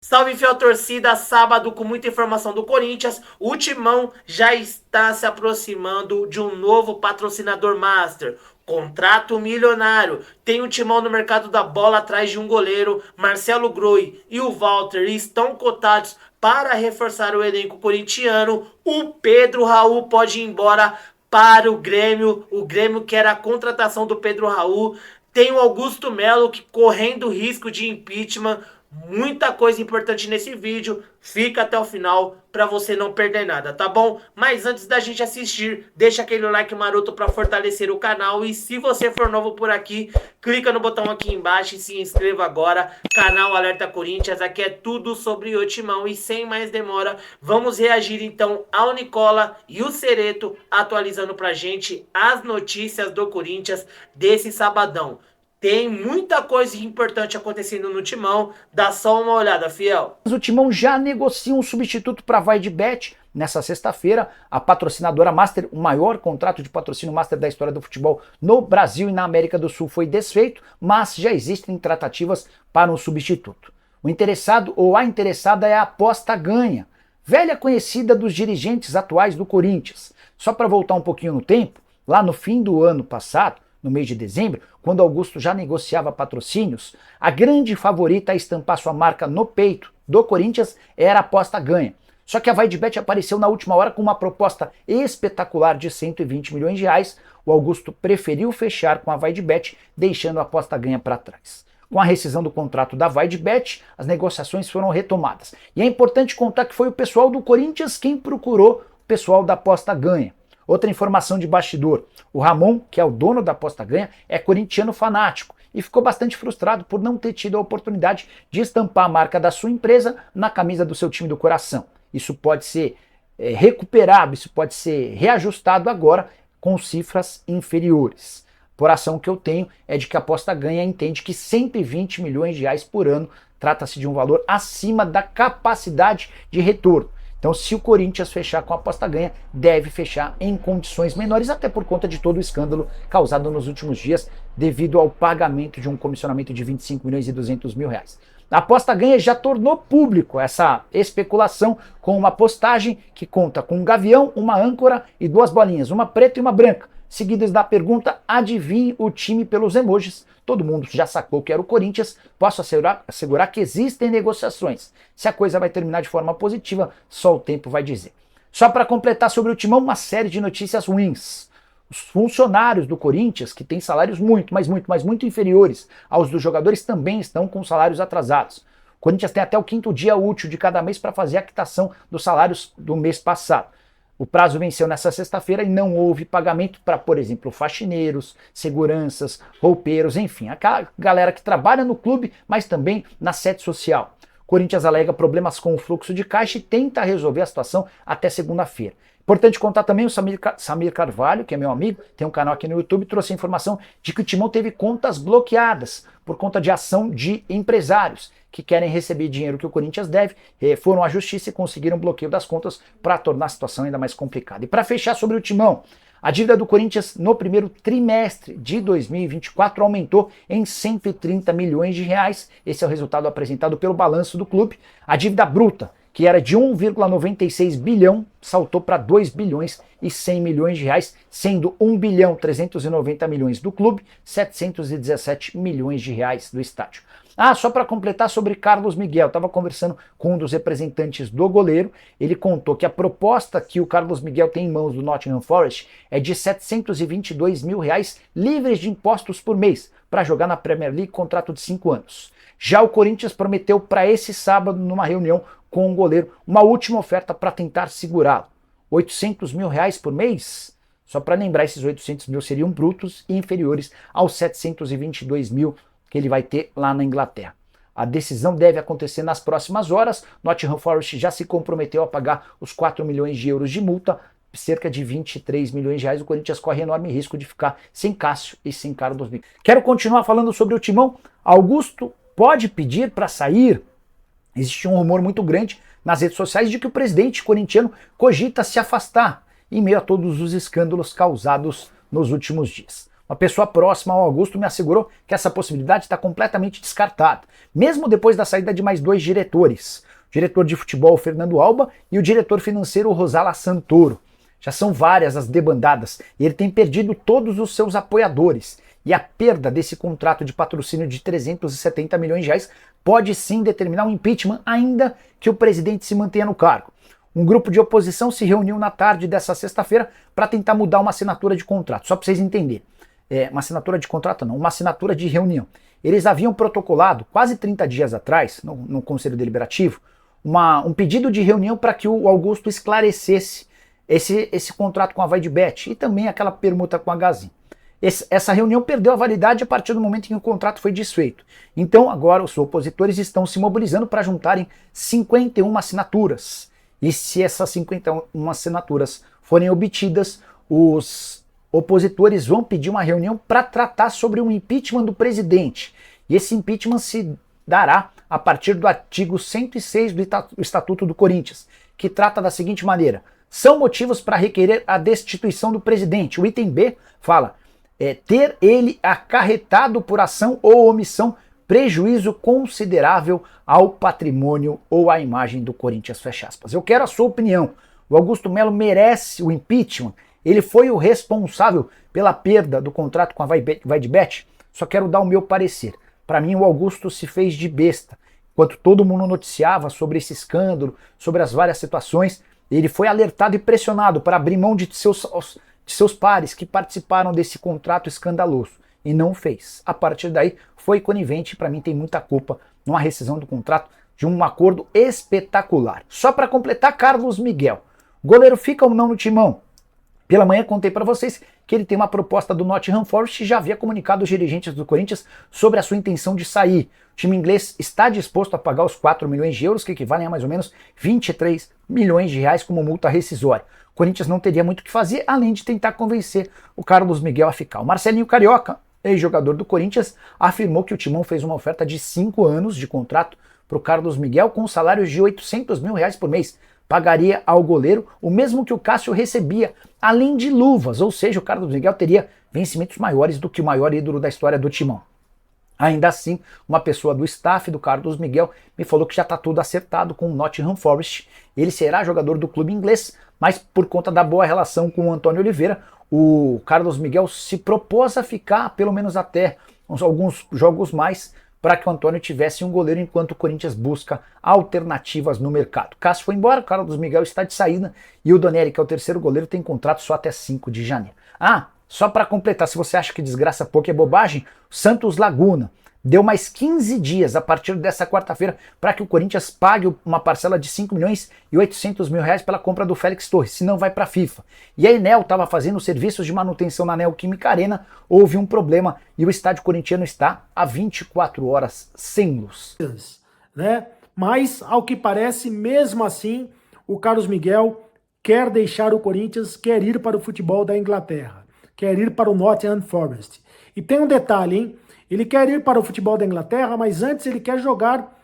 Salve, fiel torcida, sábado com muita informação do Corinthians. O Timão já está se aproximando de um novo patrocinador master. Contrato milionário. Tem o Timão no mercado da bola atrás de um goleiro. Marcelo Groi e o Walter estão cotados para reforçar o elenco corintiano. O Pedro Raul pode ir embora para o Grêmio. O Grêmio quer a contratação do Pedro Raul. Tem o Augusto Melo que correndo risco de impeachment. Muita coisa importante nesse vídeo, fica até o final para você não perder nada, tá bom? Mas antes da gente assistir, deixa aquele like maroto para fortalecer o canal e se você for novo por aqui, clica no botão aqui embaixo e se inscreva agora. Canal Alerta Corinthians, aqui é tudo sobre o Timão e sem mais demora, vamos reagir então ao Nicola e o Cereto atualizando pra gente as notícias do Corinthians desse sabadão. Tem muita coisa importante acontecendo no Timão, dá só uma olhada, fiel. O Timão já negocia um substituto para a VaideBet. Nessa sexta-feira, a patrocinadora Master, o maior contrato de patrocínio Master da história do futebol no Brasil e na América do Sul, foi desfeito, mas já existem tratativas para um substituto. O interessado ou a interessada é a Aposta Ganha, velha conhecida dos dirigentes atuais do Corinthians. Só para voltar um pouquinho no tempo, lá no fim do ano passado, no mês de dezembro, quando Augusto já negociava patrocínios, a grande favorita a estampar sua marca no peito do Corinthians era a Aposta Ganha. Só que a VaideBet apareceu na última hora com uma proposta espetacular de 120 milhões de reais. O Augusto preferiu fechar com a VaideBet, deixando a Aposta Ganha para trás. Com a rescisão do contrato da VaideBet, as negociações foram retomadas. E é importante contar que foi o pessoal do Corinthians quem procurou o pessoal da Aposta Ganha. Outra informação de bastidor, o Ramon, que é o dono da Aposta Ganha, é corintiano fanático e ficou bastante frustrado por não ter tido a oportunidade de estampar a marca da sua empresa na camisa do seu time do coração. Isso pode ser recuperado, isso pode ser reajustado agora com cifras inferiores. Por ação que eu tenho é de que a Aposta Ganha entende que 120 milhões de reais por ano trata-se de um valor acima da capacidade de retorno. Então, se o Corinthians fechar com a Aposta Ganha, deve fechar em condições menores, até por conta de todo o escândalo causado nos últimos dias devido ao pagamento de um comissionamento de 25 milhões e 200 mil reais. A Aposta Ganha já tornou público essa especulação com uma postagem que conta com um gavião, uma âncora e duas bolinhas, uma preta e uma branca, seguidas da pergunta: adivinhe o time pelos emojis. Todo mundo já sacou que era o Corinthians. Posso assegurar que existem negociações. Se a coisa vai terminar de forma positiva, só o tempo vai dizer. Só para completar sobre o Timão, uma série de notícias ruins. Os funcionários do Corinthians, que têm salários muito inferiores aos dos jogadores, também estão com salários atrasados. O Corinthians tem até o 5º dia útil de cada mês para fazer a quitação dos salários do mês passado. O prazo venceu nessa sexta-feira e não houve pagamento para, por exemplo, faxineiros, seguranças, roupeiros, enfim, aquela galera que trabalha no clube, mas também na sede social. O Corinthians alega problemas com o fluxo de caixa e tenta resolver a situação até segunda-feira. Importante contar também o Samir Carvalho, que é meu amigo, tem um canal aqui no YouTube, trouxe a informação de que o Timão teve contas bloqueadas por conta de ação de empresários que querem receber dinheiro que o Corinthians deve, foram à justiça e conseguiram bloqueio das contas para tornar a situação ainda mais complicada. E para fechar sobre o Timão, a dívida do Corinthians no primeiro trimestre de 2024 aumentou em 130 milhões de reais. Esse é o resultado apresentado pelo balanço do clube. A dívida bruta, que era de 1,96 bilhão, saltou para 2 bilhões e 100 milhões de reais, sendo 1 bilhão 390 milhões do clube, 717 milhões de reais do estádio. Só para completar sobre Carlos Miguel, estava conversando com um dos representantes do goleiro, ele contou que a proposta que o Carlos Miguel tem em mãos do Nottingham Forest é de 722 mil reais livres de impostos por mês, para jogar na Premier League, contrato de 5 anos. Já o Corinthians prometeu para esse sábado, numa reunião com o goleiro, uma última oferta para tentar segurá-lo. 800 mil reais por mês? Só para lembrar, esses 800 mil seriam brutos e inferiores aos 722 mil que ele vai ter lá na Inglaterra. A decisão deve acontecer nas próximas horas. Nottingham Forest já se comprometeu a pagar os 4 milhões de euros de multa, cerca de 23 milhões de reais. O Corinthians corre enorme risco de ficar sem Cássio e sem Carlos Miguel. Quero continuar falando sobre o Timão. Augusto pode pedir para sair? Existe um rumor muito grande nas redes sociais de que o presidente corintiano cogita se afastar em meio a todos os escândalos causados nos últimos dias. Uma pessoa próxima ao Augusto me assegurou que essa possibilidade está completamente descartada, mesmo depois da saída de mais 2 diretores, o diretor de futebol Fernando Alba e o diretor financeiro Rosala Santoro. Já são várias as debandadas e ele tem perdido todos os seus apoiadores. E a perda desse contrato de patrocínio de 370 milhões de reais pode sim determinar um impeachment, ainda que o presidente se mantenha no cargo. Um grupo de oposição se reuniu na tarde dessa sexta-feira para tentar mudar uma assinatura de contrato. Só para vocês entenderem. Uma assinatura de contrato não, uma assinatura de reunião. Eles haviam protocolado, quase 30 dias atrás, no Conselho Deliberativo, um pedido de reunião para que o Augusto esclarecesse esse contrato com a Vaidbet e também aquela permuta com a Gazin. Essa reunião perdeu a validade a partir do momento em que o contrato foi desfeito. Então agora os opositores estão se mobilizando para juntarem 51 assinaturas. E se essas 51 assinaturas forem obtidas, os opositores vão pedir uma reunião para tratar sobre um impeachment do presidente. E esse impeachment se dará a partir do artigo 106 do Estatuto do Corinthians, que trata da seguinte maneira: são motivos para requerer a destituição do presidente. O item B fala: ter ele acarretado por ação ou omissão prejuízo considerável ao patrimônio ou à imagem do Corinthians, fecha aspas. Eu quero a sua opinião. O Augusto Melo merece o impeachment? Ele foi o responsável pela perda do contrato com a Vaidbet? Só quero dar o meu parecer. Para mim, o Augusto se fez de besta. Enquanto todo mundo noticiava sobre esse escândalo, sobre as várias situações, ele foi alertado e pressionado para abrir mão de seus pares que participaram desse contrato escandaloso e não fez. A partir daí foi conivente, para mim tem muita culpa numa rescisão do contrato de um acordo espetacular. Só para completar, Carlos Miguel. O goleiro fica ou não no timão? Pela manhã contei para vocês que ele tem uma proposta do Nottingham Forest e já havia comunicado aos dirigentes do Corinthians sobre a sua intenção de sair. O time inglês está disposto a pagar os 4 milhões de euros, que equivalem a mais ou menos 23 milhões de reais como multa rescisória. O Corinthians não teria muito o que fazer, além de tentar convencer o Carlos Miguel a ficar. O Marcelinho Carioca, ex-jogador do Corinthians, afirmou que o Timão fez uma oferta de 5 anos de contrato para o Carlos Miguel com salários de 800 mil reais por mês. Pagaria ao goleiro o mesmo que o Cássio recebia, além de luvas, ou seja, o Carlos Miguel teria vencimentos maiores do que o maior ídolo da história do Timão. Ainda assim, uma pessoa do staff do Carlos Miguel me falou que já está tudo acertado com o Nottingham Forest. Ele será jogador do clube inglês, mas por conta da boa relação com o Antônio Oliveira, o Carlos Miguel se propôs a ficar pelo menos até alguns jogos mais para que o Antônio tivesse um goleiro enquanto o Corinthians busca alternativas no mercado. Cássio foi embora, o Carlos Miguel está de saída e o Donelli, que é o terceiro goleiro, tem contrato só até 5 de janeiro. Só para completar, se você acha que desgraça pouco é bobagem, Santos Laguna deu mais 15 dias a partir dessa quarta-feira para que o Corinthians pague uma parcela de 5 milhões e 800 mil reais pela compra do Félix Torres, senão vai para a FIFA. E a Enel estava fazendo serviços de manutenção na Neoquímica Arena, houve um problema e o estádio corintiano está há 24 horas sem luz. Né? Mas, ao que parece, mesmo assim, o Carlos Miguel quer deixar o Corinthians, quer ir para o futebol da Inglaterra, quer ir para o Nottingham Forest. E tem um detalhe, hein? Ele quer ir para o futebol da Inglaterra, mas antes ele quer jogar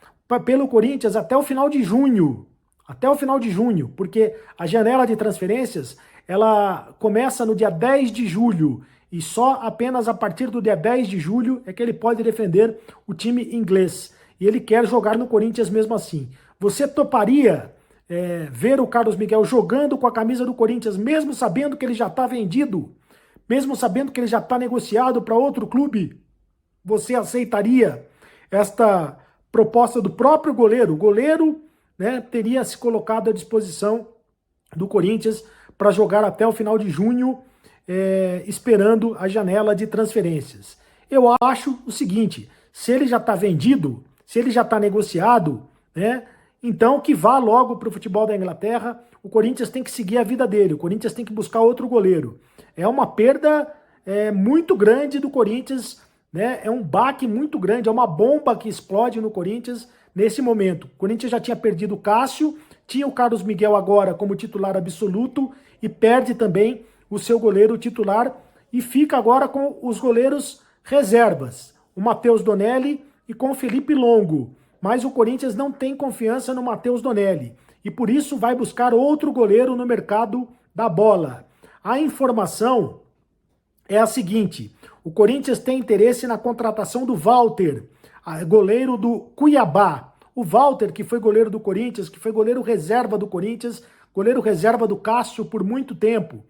pelo Corinthians até o final de junho. Até o final de junho, porque a janela de transferências, ela começa no dia 10 de julho. E só apenas a partir do dia 10 de julho é que ele pode defender o time inglês. E ele quer jogar no Corinthians mesmo assim. Você toparia ver o Carlos Miguel jogando com a camisa do Corinthians, mesmo sabendo que ele já está vendido? Mesmo sabendo que ele já está negociado para outro clube? Você aceitaria esta proposta do próprio goleiro? O goleiro, né, teria se colocado à disposição do Corinthians para jogar até o final de junho, esperando a janela de transferências. Eu acho o seguinte: se ele já está vendido, se ele já está negociado, né, então que vá logo para o futebol da Inglaterra. O Corinthians tem que seguir a vida dele, o Corinthians tem que buscar outro goleiro. É uma perda muito grande do Corinthians, né? É um baque muito grande, é uma bomba que explode no Corinthians nesse momento. O Corinthians já tinha perdido o Cássio, tinha o Carlos Miguel agora como titular absoluto e perde também o seu goleiro titular e fica agora com os goleiros reservas, o Matheus Donelli e com o Felipe Longo. Mas o Corinthians não tem confiança no Matheus Donelli e por isso vai buscar outro goleiro no mercado da bola. A informação é a seguinte: O Corinthians tem interesse na contratação do Walter, goleiro do Cuiabá. O Walter, que foi goleiro do Corinthians, que foi goleiro reserva do Corinthians, goleiro reserva do Cássio por muito tempo.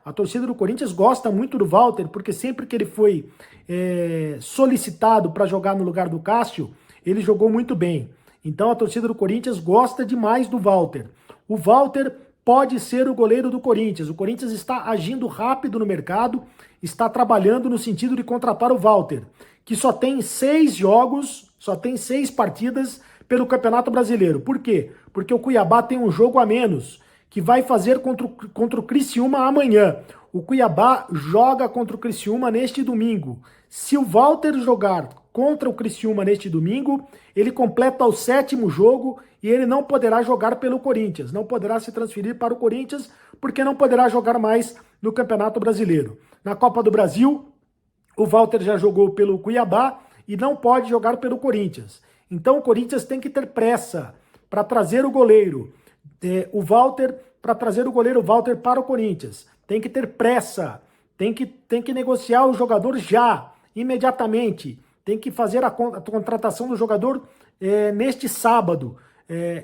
A torcida do Corinthians gosta muito do Walter, porque sempre que ele foi solicitado para jogar no lugar do Cássio, ele jogou muito bem. Então a torcida do Corinthians gosta demais do Walter. O Walter pode ser o goleiro do Corinthians. O Corinthians está agindo rápido no mercado, está trabalhando no sentido de contratar o Walter, que só tem 6 jogos, só tem 6 partidas pelo Campeonato Brasileiro. Por quê? Porque o Cuiabá tem um jogo a menos, que vai fazer contra o Criciúma amanhã. O Cuiabá joga contra o Criciúma neste domingo. Se o Walter jogar contra o Criciúma neste domingo, ele completa o 7º jogo e ele não poderá jogar pelo Corinthians, não poderá se transferir para o Corinthians, porque não poderá jogar mais no Campeonato Brasileiro. Na Copa do Brasil, o Walter já jogou pelo Cuiabá e não pode jogar pelo Corinthians. Então o Corinthians tem que ter pressa para trazer o goleiro, para trazer o goleiro Walter para o Corinthians. Tem que ter pressa, tem que negociar o jogador já, imediatamente. Tem que fazer a contratação do jogador neste sábado.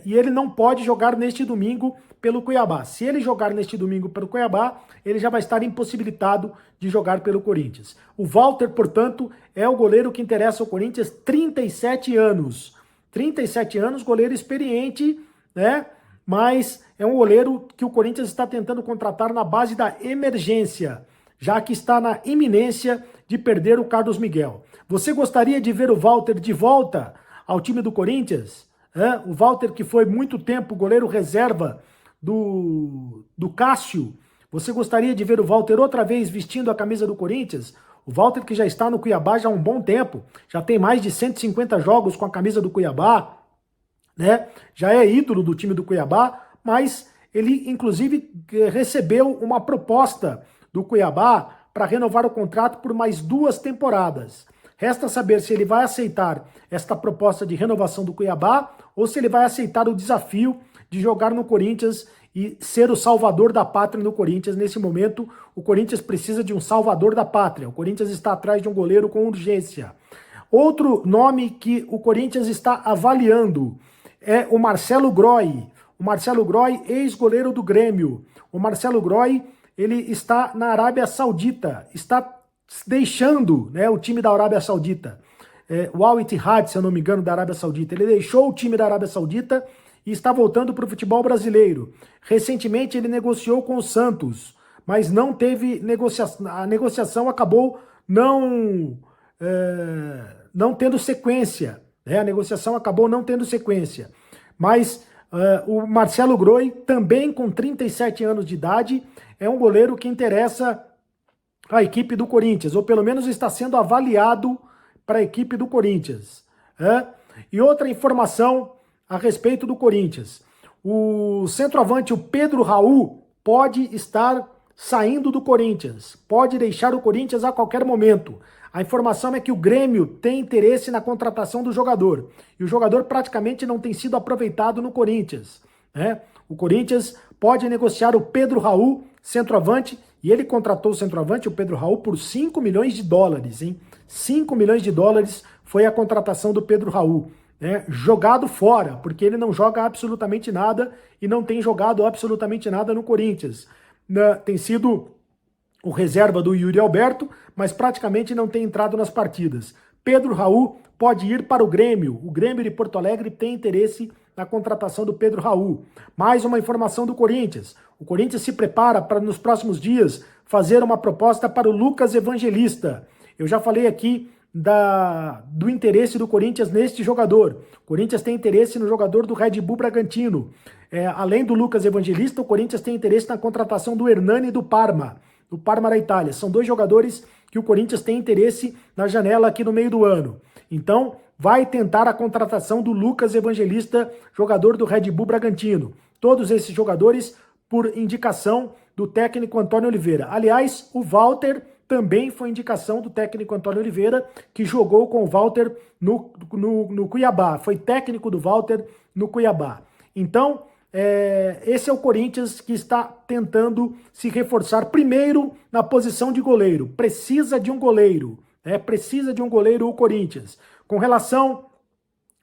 E ele não pode jogar neste domingo pelo Cuiabá. Se ele jogar neste domingo pelo Cuiabá, ele já vai estar impossibilitado de jogar pelo Corinthians. O Walter, portanto, é o goleiro que interessa ao Corinthians, 37 anos. 37 anos, goleiro experiente, né? Mas é um goleiro que o Corinthians está tentando contratar na base da emergência, já que está na iminência de perder o Carlos Miguel. Você gostaria de ver o Walter de volta ao time do Corinthians? O Walter, que foi muito tempo goleiro reserva do Cássio. Você gostaria de ver o Walter outra vez vestindo a camisa do Corinthians? O Walter, que já está no Cuiabá já há um bom tempo, já tem mais de 150 jogos com a camisa do Cuiabá, né? Já é ídolo do time do Cuiabá, mas ele inclusive recebeu uma proposta do Cuiabá para renovar o contrato por mais 2 temporadas. Resta saber se ele vai aceitar esta proposta de renovação do Cuiabá ou se ele vai aceitar o desafio de jogar no Corinthians e ser o salvador da pátria no Corinthians. Nesse momento, o Corinthians precisa de um salvador da pátria. O Corinthians está atrás de um goleiro com urgência. Outro nome que o Corinthians está avaliando é o Marcelo Groy. O Marcelo Groy, ex-goleiro do Grêmio. O Marcelo Groy, ele está na Arábia Saudita, está deixando, né, o time da Arábia Saudita. O Al Ittihad, se eu não me engano, da Arábia Saudita. Ele deixou o time da Arábia Saudita e está voltando para o futebol brasileiro. Recentemente ele negociou com o Santos, mas não teve negociação. A negociação acabou não tendo sequência. A negociação acabou não tendo sequência. Mas o Marcelo Groy, também com 37 anos de idade, é um goleiro que interessa a equipe do Corinthians, ou pelo menos está sendo avaliado para a equipe do Corinthians. E outra informação a respeito do Corinthians. O centroavante, o Pedro Raul, pode estar saindo do Corinthians, pode deixar o Corinthians a qualquer momento. A informação é que o Grêmio tem interesse na contratação do jogador, e o jogador praticamente não tem sido aproveitado no Corinthians. O Corinthians pode negociar o Pedro Raul, centroavante, e ele contratou o centroavante, o Pedro Raul, por 5 milhões de dólares. 5 milhões de dólares foi a contratação do Pedro Raul. Jogado fora, porque ele não joga absolutamente nada e não tem jogado absolutamente nada no Corinthians. Tem sido o reserva do Yuri Alberto, mas praticamente não tem entrado nas partidas. Pedro Raul pode ir para o Grêmio. O Grêmio de Porto Alegre tem interesse na contratação do Pedro Raul. Mais uma informação do Corinthians. O Corinthians se prepara para, nos próximos dias, fazer uma proposta para o Lucas Evangelista. Eu já falei aqui do interesse do Corinthians neste jogador. O Corinthians tem interesse no jogador do Red Bull Bragantino. Além do Lucas Evangelista, o Corinthians tem interesse na contratação do Hernani do Parma da Itália. São 2 jogadores que o Corinthians tem interesse na janela aqui no meio do ano. Então, vai tentar a contratação do Lucas Evangelista, jogador do Red Bull Bragantino. Todos esses jogadores por indicação do técnico Antônio Oliveira. Aliás, o Walter também foi indicação do técnico Antônio Oliveira, que jogou com o Walter no Cuiabá. Foi técnico do Walter no Cuiabá. Então, esse é o Corinthians que está tentando se reforçar primeiro na posição de goleiro. Precisa de um goleiro, né? Precisa de um goleiro o Corinthians. Com relação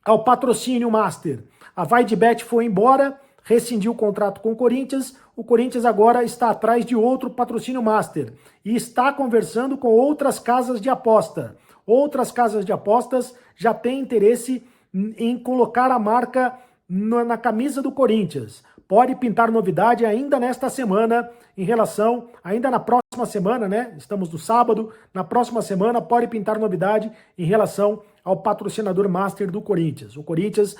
ao patrocínio Master, a VaideBet foi embora, rescindiu o contrato com o Corinthians agora está atrás de outro patrocínio Master e está conversando com outras casas de aposta. Outras casas de apostas já têm interesse em colocar a marca na camisa do Corinthians. Pode pintar novidade ainda nesta semana em relação, ainda na próxima semana, né? Estamos no sábado, na próxima semana pode pintar novidade em relação ao patrocinador Master do Corinthians. O Corinthians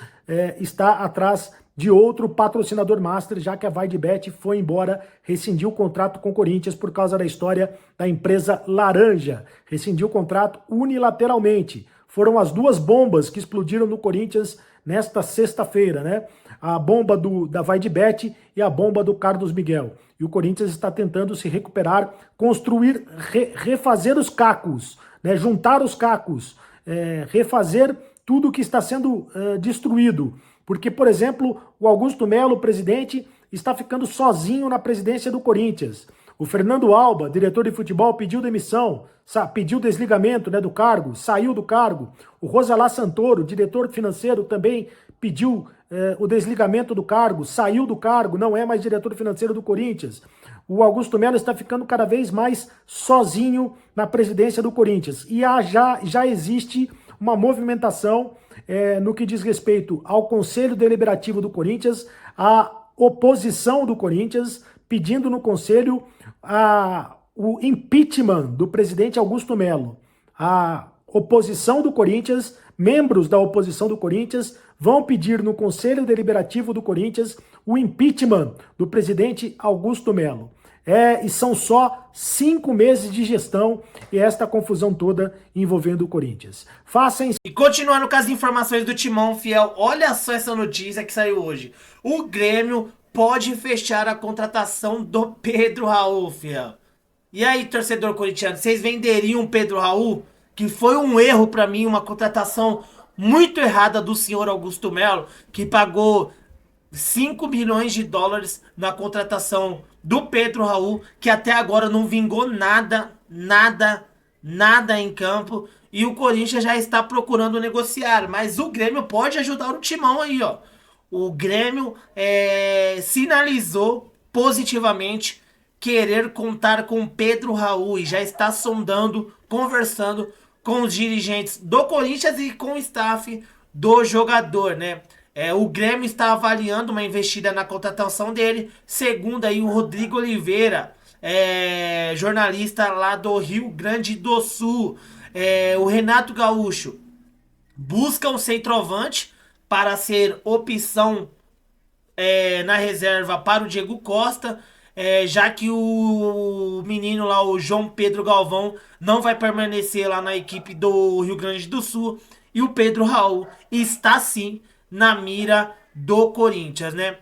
está atrás de outro patrocinador Master, já que a VaideBet foi embora, rescindiu o contrato com o Corinthians por causa da história da empresa Laranja. Rescindiu o contrato unilateralmente. Foram as duas bombas que explodiram no Corinthians nesta sexta-feira, né? A bomba da VaideBet e a bomba do Carlos Miguel. E o Corinthians está tentando se recuperar, construir, refazer os cacos, né? Juntar os cacos, refazer tudo que está sendo destruído. Porque, por exemplo, o Augusto Melo, presidente, está ficando sozinho na presidência do Corinthians. O Fernando Alba, diretor de futebol, pediu demissão, pediu desligamento, né, do cargo, saiu do cargo. O Rosalá Santoro, diretor financeiro, também pediu o desligamento do cargo, saiu do cargo, não é mais diretor financeiro do Corinthians. O Augusto Melo está ficando cada vez mais sozinho na presidência do Corinthians. E já existe uma movimentação no que diz respeito ao Conselho Deliberativo do Corinthians, a oposição do Corinthians, pedindo no Conselho o impeachment do presidente Augusto Melo. A oposição do Corinthians, membros da oposição do Corinthians, vão pedir no Conselho Deliberativo do Corinthians o impeachment do presidente Augusto Melo. E são só 5 meses de gestão e esta confusão toda envolvendo o Corinthians. E continuando com as informações do Timão, fiel, olha só essa notícia que saiu hoje. O Grêmio pode fechar a contratação do Pedro Raul, fiel. E aí, torcedor corintiano, vocês venderiam o Pedro Raul? Que foi um erro pra mim, uma contratação muito errada do senhor Augusto Melo, que pagou 5 milhões de dólares na contratação do Pedro Raul, que até agora não vingou nada em campo, e o Corinthians já está procurando negociar, mas o Grêmio pode ajudar o Timão aí, ó. O Grêmio sinalizou positivamente querer contar com Pedro Raul e já está sondando, conversando com os dirigentes do Corinthians e com o staff do jogador, né? O Grêmio está avaliando uma investida na contratação dele, segundo aí o Rodrigo Oliveira, jornalista lá do Rio Grande do Sul. O Renato Gaúcho busca um centroavante para ser opção na reserva para o Diego Costa, já que o menino lá, o João Pedro Galvão, não vai permanecer lá na equipe do Rio Grande do Sul, e o Pedro Raul está sim na mira do Corinthians, né?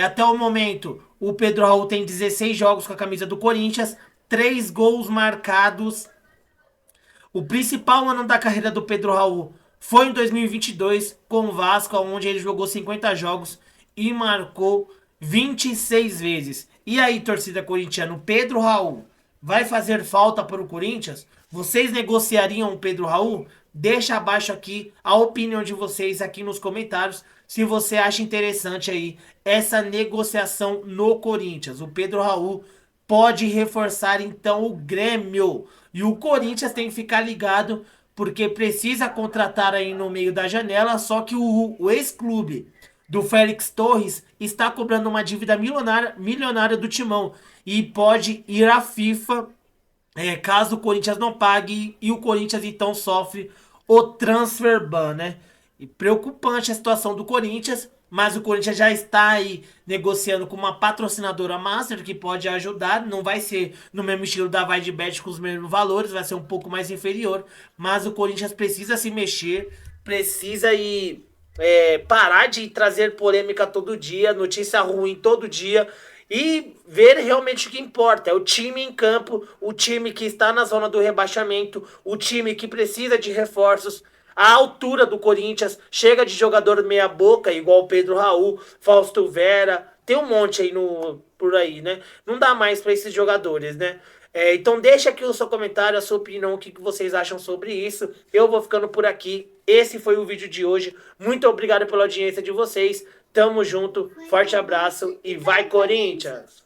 Até o momento, o Pedro Raul tem 16 jogos com a camisa do Corinthians, 3 gols marcados. O principal ano da carreira do Pedro Raul foi em 2022 com o Vasco, onde ele jogou 50 jogos e marcou 26 vezes. E aí, torcida corintiana, o Pedro Raul vai fazer falta para o Corinthians? Vocês negociariam o Pedro Raul? Deixa abaixo aqui a opinião de vocês aqui nos comentários, se você acha interessante aí essa negociação no Corinthians. O Pedro Raul pode reforçar então o Grêmio. E o Corinthians tem que ficar ligado, porque precisa contratar aí no meio da janela, só que o ex-clube do Félix Torres está cobrando uma dívida milionária do Timão e pode ir à FIFA caso o Corinthians não pague, e o Corinthians então sofre o transfer ban, né? E preocupante a situação do Corinthians, mas o Corinthians já está aí negociando com uma patrocinadora Master que pode ajudar. Não vai ser no mesmo estilo da VaideBet com os mesmos valores, vai ser um pouco mais inferior, mas o Corinthians precisa se mexer, precisa ir parar de trazer polêmica todo dia, notícia ruim todo dia, e ver realmente o que importa. É o time em campo, o time que está na zona do rebaixamento, o time que precisa de reforços. a altura do Corinthians. Chega de jogador meia boca, igual o Pedro Raul, Fausto Vera. Tem um monte aí por aí, né? Não dá mais para esses jogadores, né? Então deixa aqui o seu comentário, a sua opinião, o que vocês acham sobre isso. Eu vou ficando por aqui. Esse foi o vídeo de hoje. Muito obrigado pela audiência de vocês. Tamo junto, forte abraço e vai Corinthians!